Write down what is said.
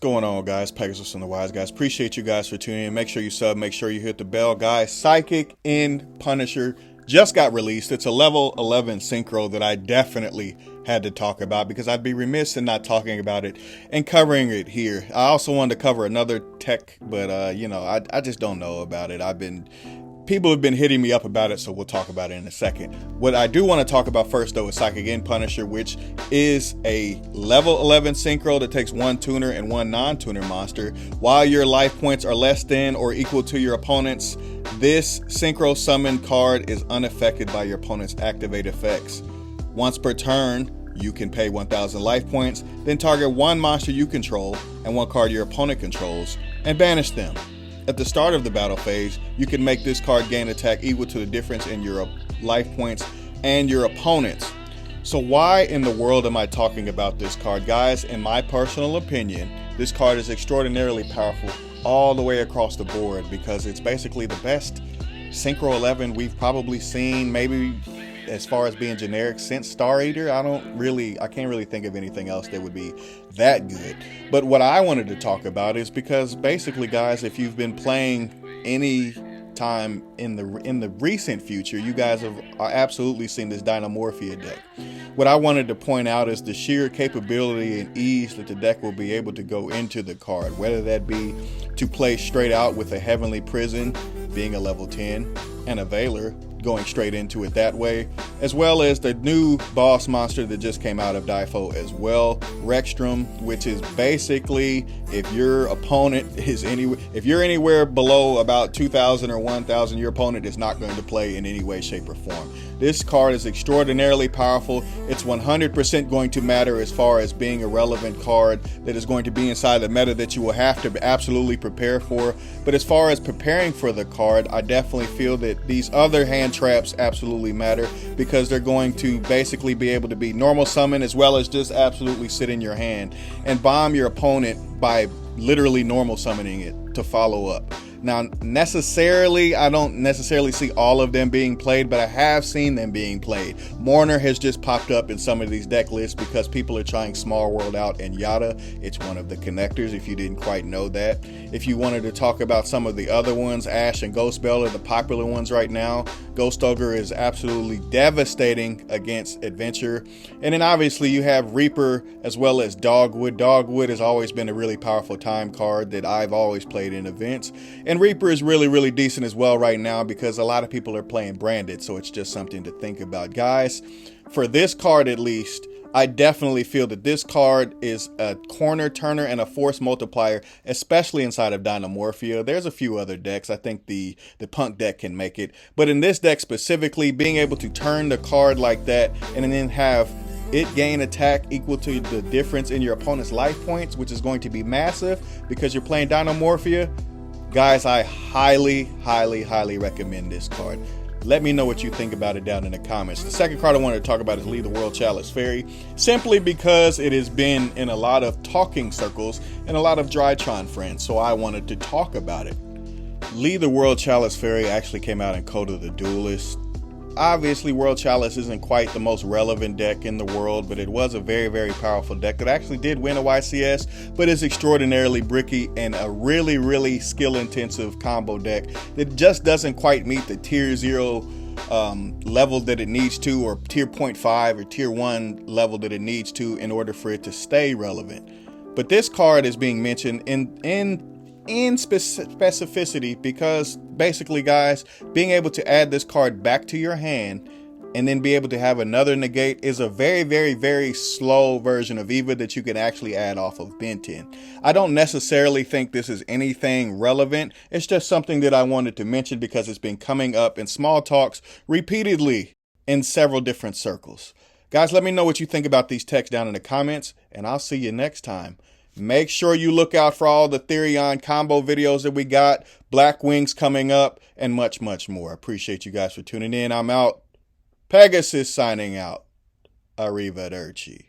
Going on, guys? Pegasus and the Wise Guys. Appreciate you guys for tuning in. Make sure you sub, make sure you hit the bell. Guys, Psychic End Punisher just got released. It's a level 11 synchro that I definitely had to talk about because I'd be remiss in not talking about it and covering it here. I also wanted to cover another tech, but I just don't know about it. People have been hitting me up about it, so we'll talk about it in a second. What I do want to talk about first, though, is Psychic End Punisher, which is a level 11 synchro that takes one tuner and one non-tuner monster. While your life points are less than or equal to your opponent's, this synchro summon card is unaffected by your opponent's activate effects. Once per turn, you can pay 1,000 life points, then target one monster you control and one card your opponent controls, and banish them. At the start of the battle phase, you can make this card gain attack equal to the difference in your life points and your opponent's. So why in the world am I talking about this card? Guys, in my personal opinion, this card is extraordinarily powerful all the way across the board because it's basically the best Synchro 11 we've probably seen, maybe as far as being generic, since Star Eater. I can't really think of anything else that would be that good. But what I wanted to talk about is because basically, guys, if you've been playing any time in the recent future, you guys have absolutely seen this Dynamorphia deck. What I wanted to point out is the sheer capability and ease that the deck will be able to go into the card, whether that be to play straight out with a Heavenly Prison being a level 10 and a Veiler going straight into it that way, as well as the new boss monster that just came out of Difo as well, Rexstrom, which is basically if your opponent is if you're anywhere below about 2,000 or 1,000, your opponent is not going to play in any way, shape, or form. This card is extraordinarily powerful. It's 100% going to matter as far as being a relevant card that is going to be inside the meta that you will have to absolutely prepare for. But as far as preparing for the card, I definitely feel that these other hand traps absolutely matter because they're going to basically be able to be normal summon as well as just absolutely sit in your hand and bomb your opponent by literally normal summoning it to follow up. Now, I don't necessarily see all of them being played, but I have seen them being played. Mourner has just popped up in some of these deck lists because people are trying Small World out and Yada. It's one of the connectors, if you didn't quite know that. If you wanted to talk about some of the other ones, Ash and Ghost Bell are the popular ones right now. Ghost Ogre is absolutely devastating against Adventure. And then obviously you have Reaper as well as Dogwood. Dogwood has always been a really powerful time card that I've always played in events. And Reaper is really, really decent as well right now because a lot of people are playing branded, so it's just something to think about. Guys, for this card at least, I definitely feel that this card is a corner turner and a force multiplier, especially inside of Dynamorphia. There's a few other decks. I think the Punk deck can make it. But in this deck specifically, being able to turn the card like that and then have it gain attack equal to the difference in your opponent's life points, which is going to be massive because you're playing Dynamorphia. Guys, I highly, highly, highly recommend this card. Let me know what you think about it down in the comments. The second card I wanted to talk about is Lee the World Chalice Fairy, simply because it has been in a lot of talking circles and a lot of Drytron friends, so I wanted to talk about it. Lee the World Chalice Fairy actually came out in Code of the Duelist. Obviously, World Chalice isn't quite the most relevant deck in the world, but it was a very, very powerful deck that actually did win a YCS, but is extraordinarily bricky and a really, really skill-intensive combo deck that just doesn't quite meet the tier 0 level that it needs to, or tier 0.5 or tier 1 level that it needs to in order for it to stay relevant. But this card is being mentioned in specificity because basically, guys, being able to add this card back to your hand and then be able to have another negate is a very, very, very slow version of Eva that you can actually add off of Benton. I don't necessarily think this is anything relevant. It's just something that I wanted to mention because it's been coming up in small talks repeatedly in several different circles. Guys, let me know what you think about these texts down in the comments, and I'll see you next time. Make sure you look out for all the Therion combo videos that we got, Black Wings coming up, and much, much more. I appreciate you guys for tuning in. I'm out. Pegasus signing out. Arrivederci.